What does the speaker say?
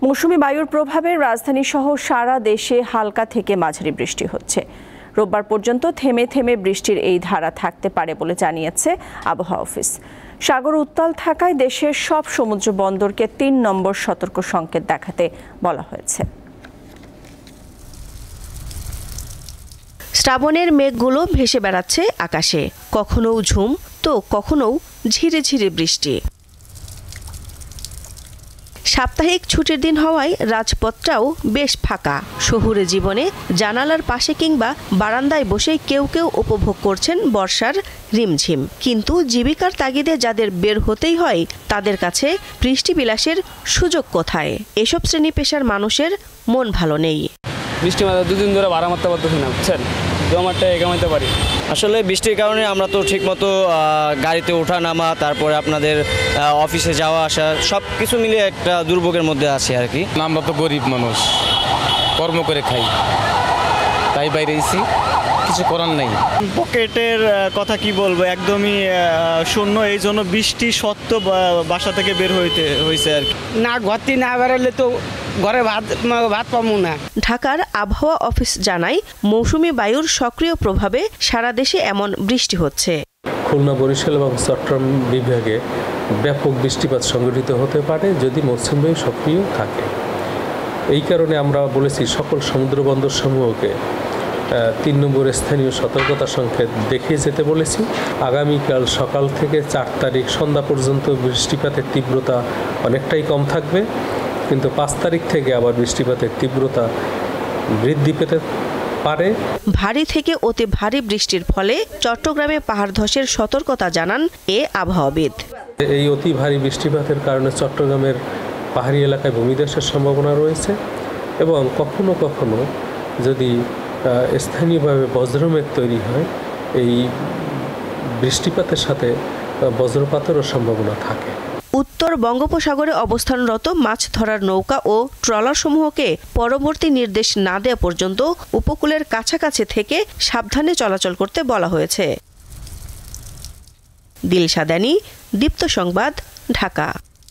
মৌসুমী বায়ুর প্রভাবে রাজধানী সহ সারা দেশে হালকা থেকে মাঝারি বৃষ্টি হচ্ছে। রোববার পর্যন্ত থেমে থেমে বৃষ্টির এই ধারা থাকতে পারে বলে জানিয়েছে আবহাওয়া অফিস। সাগর উত্তাল থাকায় দেশের সব সমুদ্র বন্দরকে ৩ নম্বর সতর্ক সংকেত দেখাতে বলা হয়েছে। শ্রাবণের মেঘগুলো ভেসে বেড়াচ্ছে আকাশে, কখনো ঝুম তো কখনো ঝিরে ঝিরে বৃষ্টি। সাপ্তাহিক ছুটির দিন হওয়ায় রাজপথটাও বেশ ফাঁকা। শহুরে জীবনে জানালার পাশে কিংবা বারান্দায় বসে কেউ কেউ উপভোগ করছেন বর্ষার রিমঝিম। কিন্তু জীবিকার তাগিদে যাদের বের হতেই হয় তাদের কাছে বৃষ্টি বিলাসের সুযোগ কোথায়? এসব শ্রেণী পেশার মানুষের মন ভালো নেই। বৃষ্টি মাত্রা 2 দিন ধরে ভাড়া মারতে পারতেছি না, বুঝছেন, জমাটা কামাইতে পারি। আসলে বৃষ্টির কারণে আমরা তো ঠিকমতো গাড়িতে ওঠা নামা, তারপরে আপনাদের অফিসে যাওয়া আসা সব কিছু মিলিয়ে একটা দুর্ভোগের মধ্যে আছি আর কি। আমরা তো গরিব মানুষ, কর্ম করে খাই, তাই বাইরে এসেছি, কিছু করার নেই। পকেটের কথা কি বলবো, একদমই শূন্য। এই জন্য বৃষ্টি সত্ত্বেও বাসা থেকে বের হয়েছে আর কি। না ঘরটি না বেরোলে তো ঘরে ভাত পাবো না। ঢাকার আবহাওয়া অফিস জানায়, মৌসুমী বায়ুর সক্রিয় প্রভাবে সারা দেশে এমন বৃষ্টি হচ্ছে। খুলনা, বরিশাল এবং চট্টগ্রাম বিভাগে ব্যাপক বৃষ্টিপাত সংঘটিত হতে পারে যদি মৌসুমী বায়ু সক্রিয় থাকে। এই কারণে আমরা বলেছি সকল সমুদ্র বন্দর সমূহকে 3 নম্বর স্থানীয় সতর্কতা সংকেত দেখিয়ে যেতে বলেছি। আগামীকাল সকাল থেকে 4 তারিখ সন্ধ্যা পর্যন্ত বৃষ্টিপাতের তীব্রতা অনেকটাই কম থাকবে, কিন্তু 5 তারিখ থেকে আবার বৃষ্টিপাতের তীব্রতা বৃদ্ধি পেতে পারে। ভারী থেকে অতি ভারী বৃষ্টির ফলে চট্টগ্রামে পাহাড় ধসের সতর্কতা জানান এ আবহাওয়াবিদ। এই অতি ভারী বৃষ্টিপাতের কারণে চট্টগ্রামের পাহাড়ি এলাকায় ভূমিধসের সম্ভাবনা রয়েছে এবং কখনো কখনো যদি স্থানীয়ভাবে বজ্রমেঘ তৈরি হয়, এই বৃষ্টিপাতের সাথে বজ্রপাতেরও সম্ভাবনা থাকে। উত্তর বঙ্গোপসাগরে অবস্থানরত মাছ ধরার নৌকা ও ট্রলারসমূহকে পরবর্তী নির্দেশ না দেওয়া পর্যন্ত উপকূলের কাছাকাছি থেকে সাবধানে চলাচল করতে বলা হয়েছে। দিলশাদানি, দীপ্ত সংবাদ, ঢাকা।